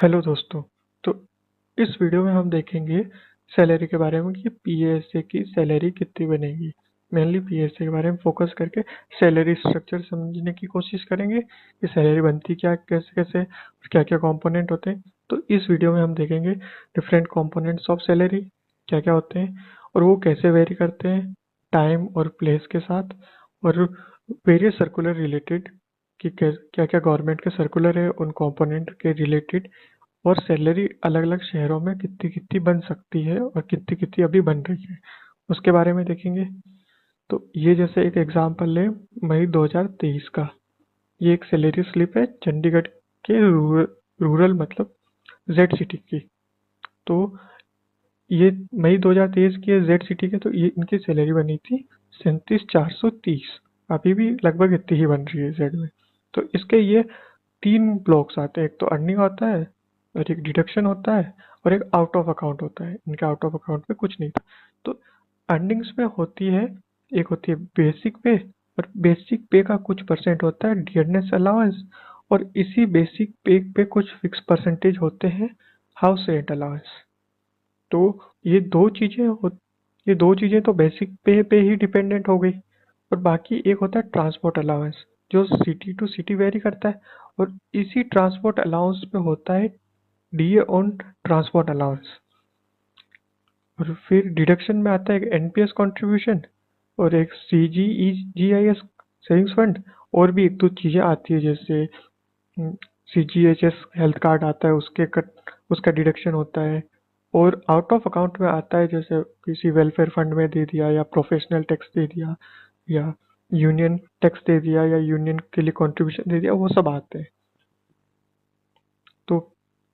Hello दोस्तों। तो इस वीडियो में हम देखेंगे सैलरी के बारे में कि पीएसए की सैलरी कितनी बनेगी। मेनली पीएसए के बारे में फोकस करके सैलरी स्ट्रक्चर समझने की कोशिश करेंगे कि सैलरी बनती क्या कैसे कैसे और क्या क्या कंपोनेंट होते हैं। तो इस वीडियो में हम देखेंगे डिफरेंट कंपोनेंट्स ऑफ सैलरी क्या क्या होते हैं और वो कैसे वेरी करते हैं टाइम और प्लेस के साथ, और वेरियस सर्कुलर रिलेटेड कि क्या क्या गवर्नमेंट के सर्कुलर है उन कंपोनेंट के रिलेटेड, और सैलरी अलग अलग शहरों में कितनी कितनी बन सकती है और कितनी कितनी अभी बन रही है उसके बारे में देखेंगे। तो ये जैसे एक एग्जांपल है मई 2023 का। ये एक सैलरी स्लिप है चंडीगढ़ के रूरल मतलब जेड सिटी की। तो ये मई 2023 की है जेड सिटी के। तो ये इनकी सैलरी बनी थी 37,430। अभी भी लगभग इतनी ही बन रही है जेड में। तो इसके ये तीन ब्लॉक्स आते हैं, एक तो अर्निंग होता है और एक डिडक्शन होता है और एक आउट ऑफ अकाउंट होता है। इनके आउट ऑफ अकाउंट में कुछ नहीं था। तो अर्निंग्स में होती है, एक होती है बेसिक पे, और बेसिक पे का कुछ परसेंट होता है डियरनेस अलाउंस, और इसी बेसिक पे कुछ फिक्स परसेंटेज होते हैं हाउस रेंट अलाउंस। तो ये दो चीजें हो ये दो चीजें तो बेसिक पे ही डिपेंडेंट हो गई। और बाकी एक होता है ट्रांसपोर्ट अलाउंस जो सिटी टू सिटी वेरी करता है, और इसी ट्रांसपोर्ट अलाउंस पे होता है डीए ऑन ट्रांसपोर्ट अलाउंस। और फिर डिडक्शन में आता है एक एनपीएस कंट्रीब्यूशन और एक सीजीईजीआईएस सेविंग्स फंड, और भी एक दो चीजें आती है जैसे सीजीएचएस हेल्थ कार्ड आता है उसका डिडक्शन होता है। और आउट ऑफ अकाउंट में आता है जैसे किसी वेलफेयर फंड में दे दिया या प्रोफेशनल टैक्स दे दिया या यूनियन टैक्स दे दिया या यूनियन के लिए कंट्रीब्यूशन दे दिया, वो सब आते हैं। तो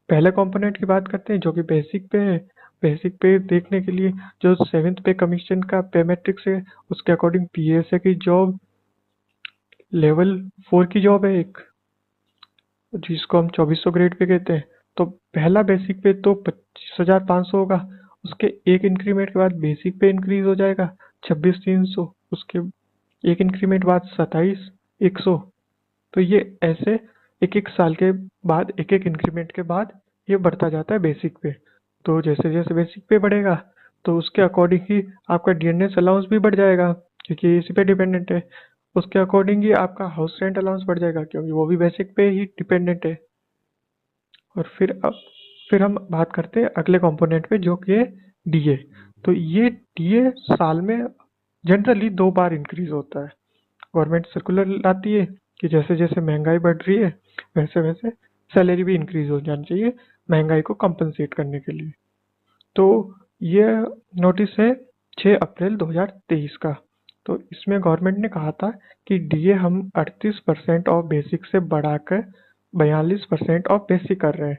पहले कंपोनेंट की बात करते हैं जो कि बेसिक पे है। बेसिक पे देखने के लिए जो सेवेंथ पे कमीशन का पे मैट्रिक्स है उसके अकॉर्डिंग पीएसए की जॉब लेवल 4 की जॉब है एक, जिसको हम 2400 ग्रेड पे कहते हैं। तो पहला बेसिक पे तो 25,500 होगा। उसके एक इंक्रीमेंट के बाद बेसिक पे इंक्रीज हो जाएगा 26,300। उसके एक इंक्रीमेंट बाद 27,100। तो ये ऐसे एक एक साल के बाद एक एक इंक्रीमेंट के बाद ये बढ़ता जाता है बेसिक पे। तो जैसे जैसे बेसिक पे बढ़ेगा तो उसके अकॉर्डिंग ही आपका डीएनएस अलाउंस भी बढ़ जाएगा क्योंकि इसी पे डिपेंडेंट है। उसके अकॉर्डिंग ही आपका हाउस रेंट अलाउंस बढ़ जाएगा क्योंकि वो भी बेसिक पे ही डिपेंडेंट है। और फिर हम बात करते हैं अगले कंपोनेंट पे जो कि है डीए। तो ये डीए साल में जनरली 2 बार इंक्रीज होता है। गवर्नमेंट सर्कुलर लाती है कि जैसे जैसे महंगाई बढ़ रही है वैसे वैसे सैलरी भी इंक्रीज हो जानी चाहिए महंगाई को कंपनसेट करने के लिए। तो ये नोटिस है 6 अप्रैल 2023 का। तो इसमें गवर्नमेंट ने कहा था कि डीए हम 38% ऑफ बेसिक से बढ़ाकर 42% ऑफ बेसिक कर रहे हैं।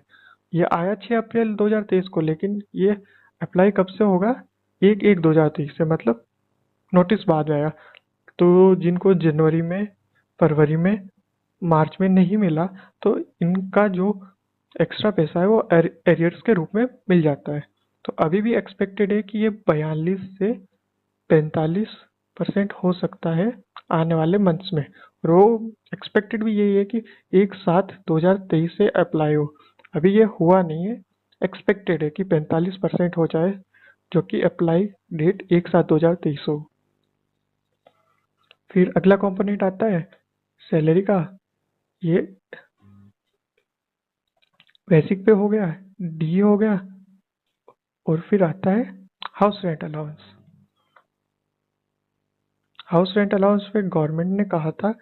ये आया 6 अप्रैल 2023 को, लेकिन ये अप्लाई कब से होगा? 1/1/2023 से, मतलब नोटिस बाद में आया। तो जिनको जनवरी में, फरवरी में, मार्च में नहीं मिला तो इनका जो एक्स्ट्रा पैसा है वो एरियर्स के रूप में मिल जाता है। तो अभी भी एक्सपेक्टेड है कि ये 42 से 45% हो सकता है आने वाले मंथ्स में। और वो एक्सपेक्टेड भी यही है कि एक साथ 2023 से अप्लाई हो। अभी ये हुआ नहीं है, एक्सपेक्टेड है कि 45% हो जाए जो कि अप्लाई डेट एक साथ 2023 हो। फिर अगला कंपोनेंट आता है सैलरी का। ये बेसिक पे हो गया, डी हो गया, और फिर आता है house rent allowance. House rent allowance पे गवर्नमेंट ने कहा था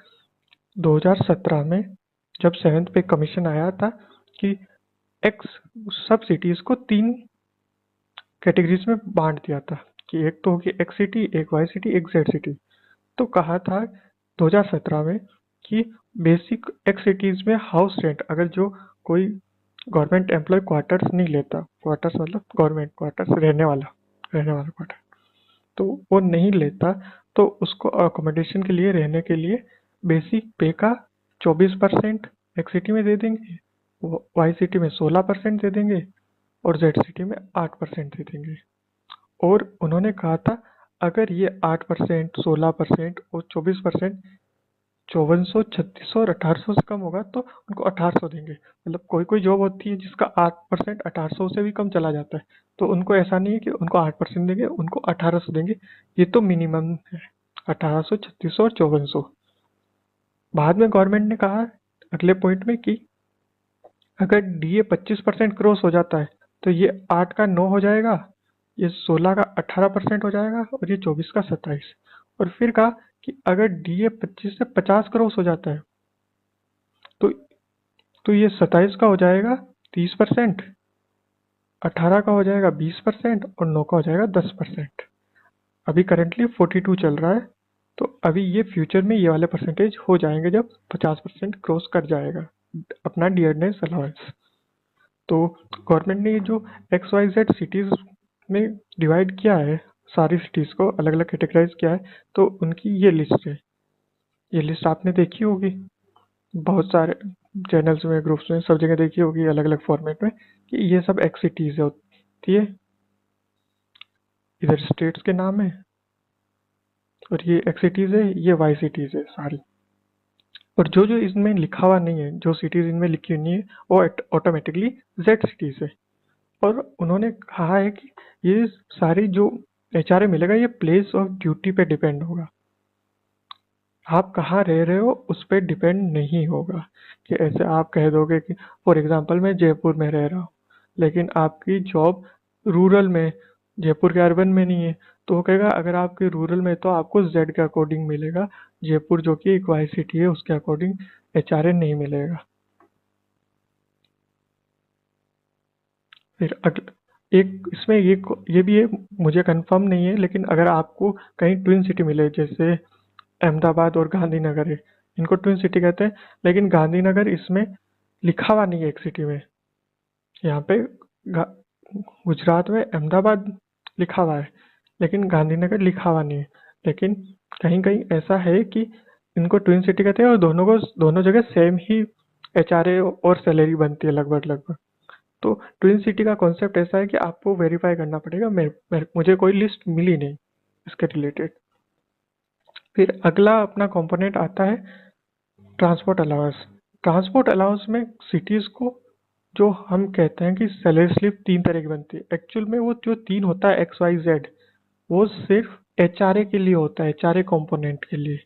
2017 में, जब सेवेंथ पे कमीशन आया था, कि एक्स सब सिटीज को 3 कैटेगरीज में बांट दिया था कि एक तो होगी एक्स सिटी, एक वाई सिटी, एक जेड सिटी। तो कहा था 2017 में कि बेसिक एक्स सिटीज में हाउस रेंट, अगर जो कोई गवर्नमेंट एम्प्लॉय क्वार्टर्स नहीं लेता, क्वार्टर्स मतलब गवर्नमेंट क्वार्टर्स, रहने वाला क्वार्टर, तो वो नहीं लेता, तो उसको अकोमोडेशन के लिए, रहने के लिए बेसिक पे का 24% एक्स सिटी में दे देंगे, वाई सिटी में 16% दे देंगे और जेड सिटी में 8% दे देंगे। और उन्होंने कहा था अगर ये 8%, 16% और 24% 5400, 3600 और 1800 से कम होगा तो उनको 1800 देंगे। मतलब कोई कोई जॉब होती है जिसका 8% 1800 से भी कम चला जाता है, तो उनको ऐसा नहीं है कि उनको 8% देंगे, उनको 1800 देंगे। ये तो मिनिमम है, 1800, 3600 और 5400। बाद में गवर्नमेंट ने कहा अगले पॉइंट में कि अगर डीए 25% क्रॉस हो जाता है तो ये 8 का 9 हो जाएगा, ये 16 का 18% हो जाएगा और ये 24 का 27। और फिर कहा कि अगर डीए 25 से 50 क्रॉस हो जाता है तो ये 27 का हो जाएगा 30%, 18 का हो जाएगा 20% और 9 का हो जाएगा 10%। अभी करंटली 42 चल रहा है, तो अभी ये फ्यूचर में ये वाले परसेंटेज हो जाएंगे जब 50% क्रॉस कर जाएगा अपना डियरनेस अलाउंस। तो गवर्नमेंट ने ये जो एक्स वाई जेड सिटीज़ में डिवाइड किया है, सारी सिटीज़ को अलग अलग कैटेगराइज किया है, तो उनकी ये लिस्ट है। ये लिस्ट आपने देखी होगी बहुत सारे चैनल्स में, ग्रुप्स में, सब जगह देखी होगी अलग अलग फॉर्मेट में कि ये सब एक्स सिटीज़ होती है। इधर स्टेट्स के नाम है और ये एक्स सिटीज़ है, ये वाई सिटीज़ है सारी। और जो जो इसमें लिखा हुआ नहीं है, जो सिटीज़ इनमें लिखी हुई नहीं है, वो ऑटोमेटिकली जेड सिटीज़ है। और उन्होंने कहा है कि ये सारी जो एचआरए मिलेगा ये प्लेस ऑफ ड्यूटी पे डिपेंड होगा, आप कहाँ रह रहे हो उस पर डिपेंड नहीं होगा। कि ऐसे आप कह दोगे कि फॉर एग्जांपल मैं जयपुर में रह रहा हूँ लेकिन आपकी जॉब रूरल में, जयपुर के अर्बन में नहीं है, तो वो कहेगा अगर आपके रूरल में तो आपको जेड के अकॉर्डिंग मिलेगा, जयपुर जो कि एक वाई सिटी है उसके अकॉर्डिंग एचआरए नहीं मिलेगा। फिर एक इसमें ये भी है, मुझे कंफर्म नहीं है, लेकिन अगर आपको कहीं ट्विन सिटी मिले जैसे अहमदाबाद और गांधीनगर है, इनको ट्विन सिटी कहते हैं, लेकिन गांधीनगर इसमें लिखा हुआ नहीं है एक सिटी में। यहाँ पे गुजरात में अहमदाबाद लिखा हुआ है लेकिन गांधीनगर लिखा हुआ नहीं है। लेकिन कहीं कहीं ऐसा है कि इनको ट्विन सिटी कहते हैं और दोनों जगह सेम ही एचआरए और सैलरी बनती है लगभग लगभग। तो ट्विन सिटी का कॉन्सेप्ट ऐसा है कि आपको वेरीफाई करना पड़ेगा। मुझे कोई लिस्ट मिली नहीं इसके रिलेटेड। फिर अगला अपना कंपोनेंट आता है ट्रांसपोर्ट अलाउंस। ट्रांसपोर्ट अलाउंस में सिटीज़ को जो हम कहते हैं कि सैलरी स्लिप 3 तरह की बनती है, एक्चुअल में वो जो 3 होता है एक्स वाई जेड, वो सिर्फ एचआरए के लिए होता है, एचआरए कंपोनेंट के लिए,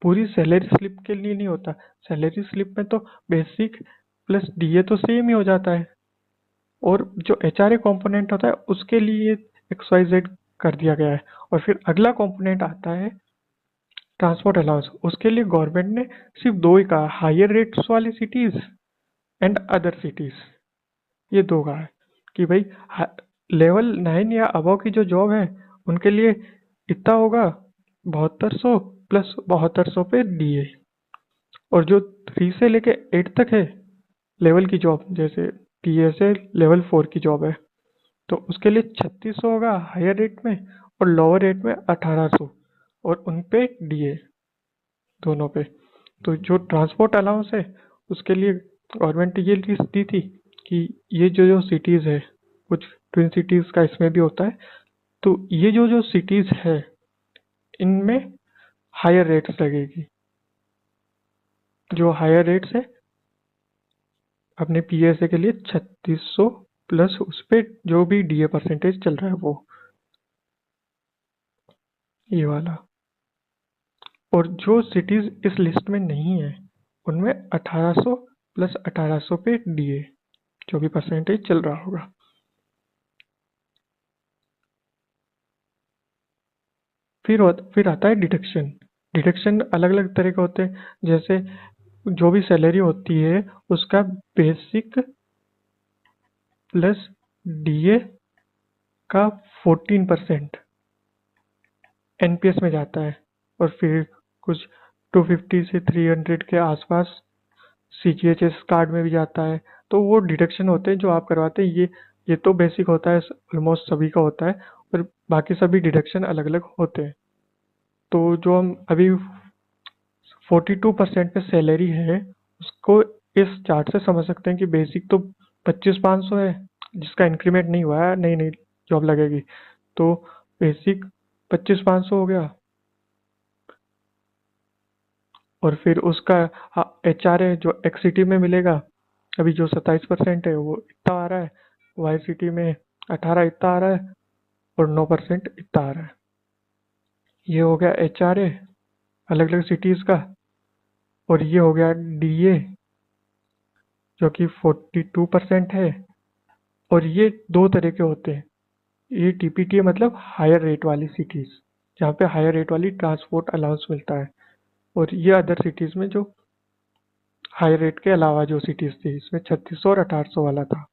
पूरी सैलरी स्लिप के लिए नहीं होता। सैलरी स्लिप में तो बेसिक प्लस डीए तो सेम ही हो जाता है, और जो एचआरए कंपोनेंट होता है उसके लिए एक्स वाई जेड कर दिया गया है। और फिर अगला कंपोनेंट आता है ट्रांसपोर्ट अलाउंस। उसके लिए गवर्नमेंट ने सिर्फ दो ही कहा, हायर रेट्स वाली सिटीज एंड अदर सिटीज, ये दो कहा है कि भाई लेवल 9 या अबव की जो जॉब है उनके लिए इतना होगा 7200 प्लस 7200 पे डीए। और जो 3 से लेके 8 तक है लेवल की जॉब, जैसे पीएसए लेवल 4 की जॉब है, तो उसके लिए 3600 होगा हायर रेट में और लोअर रेट में 1800, और उन पे डीए दोनों पे। तो जो ट्रांसपोर्ट अलाउंस है उसके लिए गवर्नमेंट ने ये लिस्ट दी थी कि ये जो जो सिटीज़ है, कुछ ट्विन सिटीज़ का इसमें भी होता है, तो ये जो जो सिटीज़ है इनमें हायर रेट्स लगेगी। जो हायर रेट्स है अपने पीएसए के लिए 3600 प्लस उस पर जो भी डीए परसेंटेज चल रहा है वो, ये वाला। और जो सिटीज़ इस लिस्ट में नहीं है उनमें 1800 प्लस 1800 पे डीए जो भी परसेंटेज चल रहा होगा। फिर आता है डिडक्शन। डिडक्शन अलग अलग तरह के होते हैं, जैसे जो भी सैलरी होती है उसका बेसिक प्लस डीए का 14% एनपीएस में जाता है, और फिर कुछ 250 से 300 के आसपास सीजीएचएस कार्ड में भी जाता है। तो वो डिडक्शन होते हैं जो आप करवाते हैं, ये तो बेसिक होता है, ऑलमोस्ट सभी का होता है, और बाकी सभी डिडक्शन अलग अलग होते हैं। तो जो हम अभी 42% पे सैलरी है उसको इस चार्ट से समझ सकते हैं कि बेसिक तो 25,500 है जिसका इंक्रीमेंट नहीं हुआ है, नई नई जॉब लगेगी, तो बेसिक 25,500 हो गया। और फिर उसका HRA जो एक्स सिटी में मिलेगा, अभी जो 27% है वो इतना आ रहा है, वाई सिटी में 18 इतना आ रहा है, और 9% इतना आ रहा है। ये हो गया HRA अलग अलग सिटीज़ का। और ये हो गया DA जो कि 42% है। और ये दो तरह के होते हैं। ये TPTA मतलब हायर रेट वाली सिटीज़, जहाँ पे हायर रेट वाली ट्रांसपोर्ट अलाउंस मिलता है। और ये अदर सिटीज़ में जो हायर रेट के अलावा जो सिटीज़ थी, इसमें 3600 और 1800 वाला था।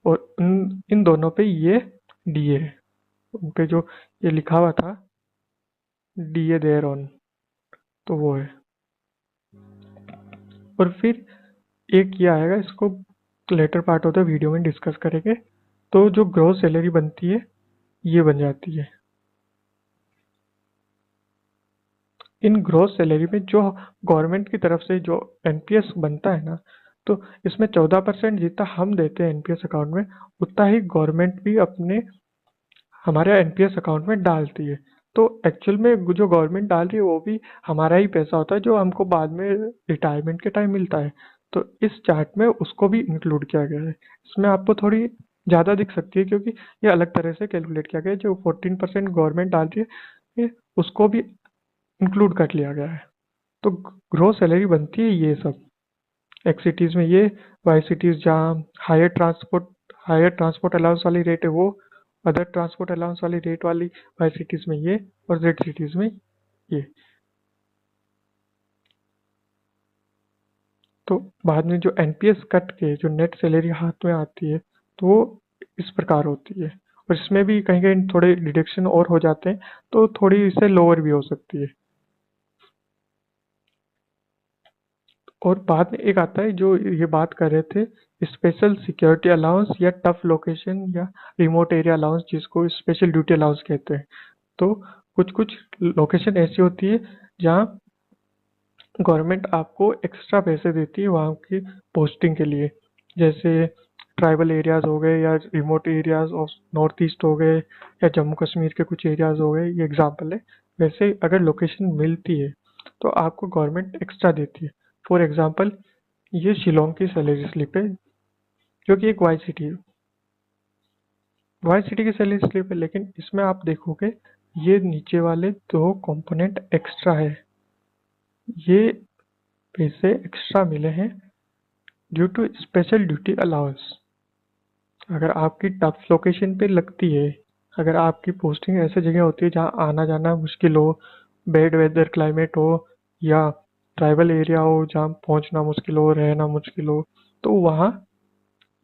और इन दोनों पे ये DA है, उन पे जो ये लिखा हुआ था DA देयर ऑन, तो वो है। और फिर एक ये आएगा, इसको later part of the video में डिस्कस करेंगे। तो जो ग्रॉस सैलरी बनती है ये बन जाती है। इन ग्रॉस सैलरी में जो गवर्नमेंट की तरफ से जो एनपीएस बनता है ना, तो इसमें 14% जितना हम देते हैं एनपीएस अकाउंट में, उतना ही गवर्नमेंट भी अपने हमारे एनपीएस अकाउंट में डालती है। तो एक्चुअल में जो गवर्नमेंट डाल रही है वो भी हमारा ही पैसा होता है, जो हमको बाद में रिटायरमेंट के टाइम मिलता है। तो इस चार्ट में उसको भी इंक्लूड किया गया है। इसमें आपको थोड़ी ज़्यादा दिख सकती है क्योंकि ये अलग तरह से कैलकुलेट किया गया है। जो 14% गवर्नमेंट डाल रही है उसको भी इंक्लूड कर लिया गया है। तो ग्रोस सैलरी बनती है ये सब एक्स सिटीज़ में, ये वाई सिटीज़ जहाँ हायर ट्रांसपोर्ट अलाउंस वाली रेट है वो, अदर ट्रांसपोर्ट अलाउंस वाली रेट वाली वाई सिटीज़ में ये, और जेड सिटीज़ में ये। तो बाद में जो एनपीएस कट के जो नेट सैलरी हाथ में आती है, तो वो इस प्रकार होती है। और इसमें भी कहीं कहीं थोड़े डिडक्शन और हो जाते हैं, तो थोड़ी इससे लोअर भी हो सकती है। और बाद में एक आता है जो ये बात कर रहे थे, स्पेशल सिक्योरिटी अलाउंस या टफ लोकेशन या रिमोट एरिया अलाउंस, जिसको स्पेशल ड्यूटी अलाउंस कहते हैं। तो कुछ कुछ लोकेशन ऐसी होती है जहाँ गवर्नमेंट आपको एक्स्ट्रा पैसे देती है वहाँ की पोस्टिंग के लिए। जैसे ट्राइबल एरियाज हो गए, या remote areas of north east हो गए, या जम्मू कश्मीर के कुछ एरियाज हो गए, ये एग्जाम्पल है। वैसे अगर लोकेशन मिलती है तो आपको गवर्नमेंट एक्स्ट्रा देती है। फॉर एग्जाम्पल ये शिलोंग की सैलरी स्लिप है, जो कि एक वाई सिटी है, वाई सिटी की सैलरी स्लिप है। लेकिन इसमें आप देखोगे ये नीचे वाले दो कंपोनेंट एक्स्ट्रा है। ये पैसे एक्स्ट्रा मिले हैं due to special duty allowance. अगर आपकी टफ लोकेशन पे लगती है, अगर आपकी पोस्टिंग ऐसे जगह होती है जहाँ आना जाना मुश्किल हो, बैड वेदर क्लाइमेट हो, या ट्राइबल एरिया हो जहाँ पहुँचना मुश्किल हो, रहना मुश्किल हो, तो वहाँ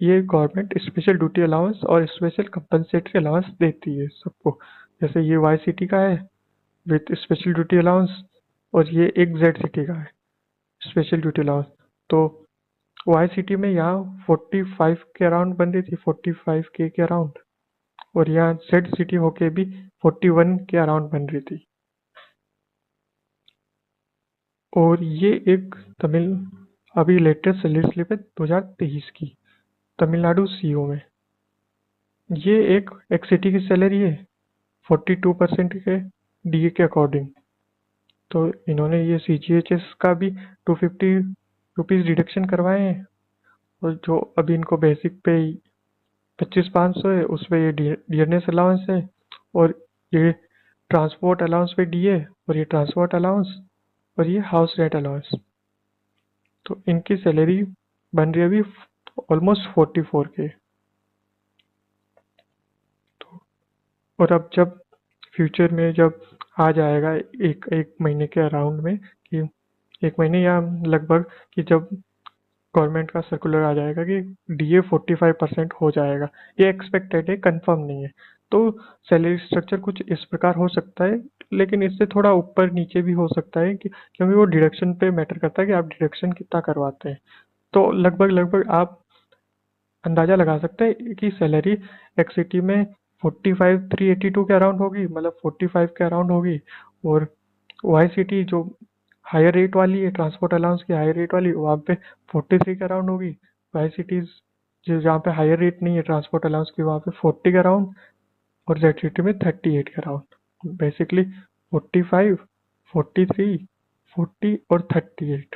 ये गवर्नमेंट स्पेशल ड्यूटी अलाउंस और स्पेशल कंपनसेटरी अलाउंस देती है सबको। जैसे ये वाई सिटी का है विथ स्पेशल ड्यूटी अलाउंस, और ये एक जेड सिटी का है स्पेशल ड्यूटी अलाउंस। तो वाई सिटी में यहाँ 45 के अराउंड बन रही थी, 45K के अराउंड, और यहाँ जेड सिटी होके भी 41 के अराउंड बन रही थी। और ये एक तमिल अभी लेटेस्ट सैलरी स्लिप है 2023 की, तमिलनाडु सीओ में। ये एक सिटी की सैलरी है 42% के डीए के अकॉर्डिंग। तो इन्होंने ये CGHS का भी 250 रुपीज़ डिडक्शन करवाए हैं। और जो अभी इनको बेसिक पे 25,500 है, उस पर ये डियरनेस अलाउंस है, और ये ट्रांसपोर्ट अलाउंस पे डीए, और ये ट्रांसपोर्ट अलाउंस, और ये हाउस रेंट अलाउंस। तो इनकी सैलरी बन रही है अभी ऑलमोस्ट 44K। तो और अब जब फ्यूचर में जब आ जाएगा एक एक महीने के अराउंड में, कि एक महीने या लगभग, कि जब गवर्नमेंट का सर्कुलर आ जाएगा कि डीए 45% हो जाएगा, ये एक्सपेक्टेड है, कंफर्म नहीं है। तो सैलरी स्ट्रक्चर कुछ इस प्रकार हो सकता है, लेकिन इससे थोड़ा ऊपर नीचे भी हो सकता है, कि क्योंकि वो डिडक्शन पे मैटर करता है कि आप डिडक्शन कितना करवाते हैं। तो लगभग लगभग आप अंदाजा लगा सकते हैं कि सैलरी एक्स सिटी में 45,382 के अराउंड होगी, मतलब 45 के अराउंड होगी। और वाई सिटी जो हायर रेट वाली है, ट्रांसपोर्ट अलाउंस की हायर रेट वाली, वहाँ पे 43 के अराउंड होगी। वाई सिटीज जो जहाँ पे हायर रेट नहीं है ट्रांसपोर्ट अलाउंस की, वहाँ पे 40 के अराउंड। और जेड सिटी में 38 के अराउंड। बेसिकली 45, 43, 40 और 38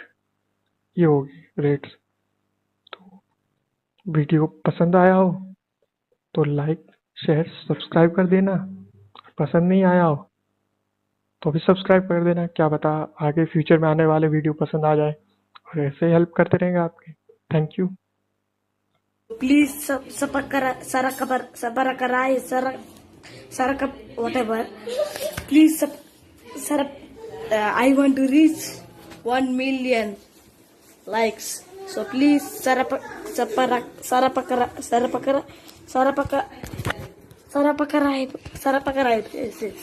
ये होगी रेट्स। तो वीडियो पसंद आया हो तो लाइक शेयर सब्सक्राइब कर देना, पसंद नहीं आया हो तो भी सब्सक्राइब कर देना, क्या पता आगे फ्यूचर में आने वाले वीडियो पसंद आ जाए, और ऐसे ही हेल्प करते रहेंगे आपके। Thank you. Please subscribe, whatever. Please I want to reach 1 million likes. So please sarapakara. Yes, yes.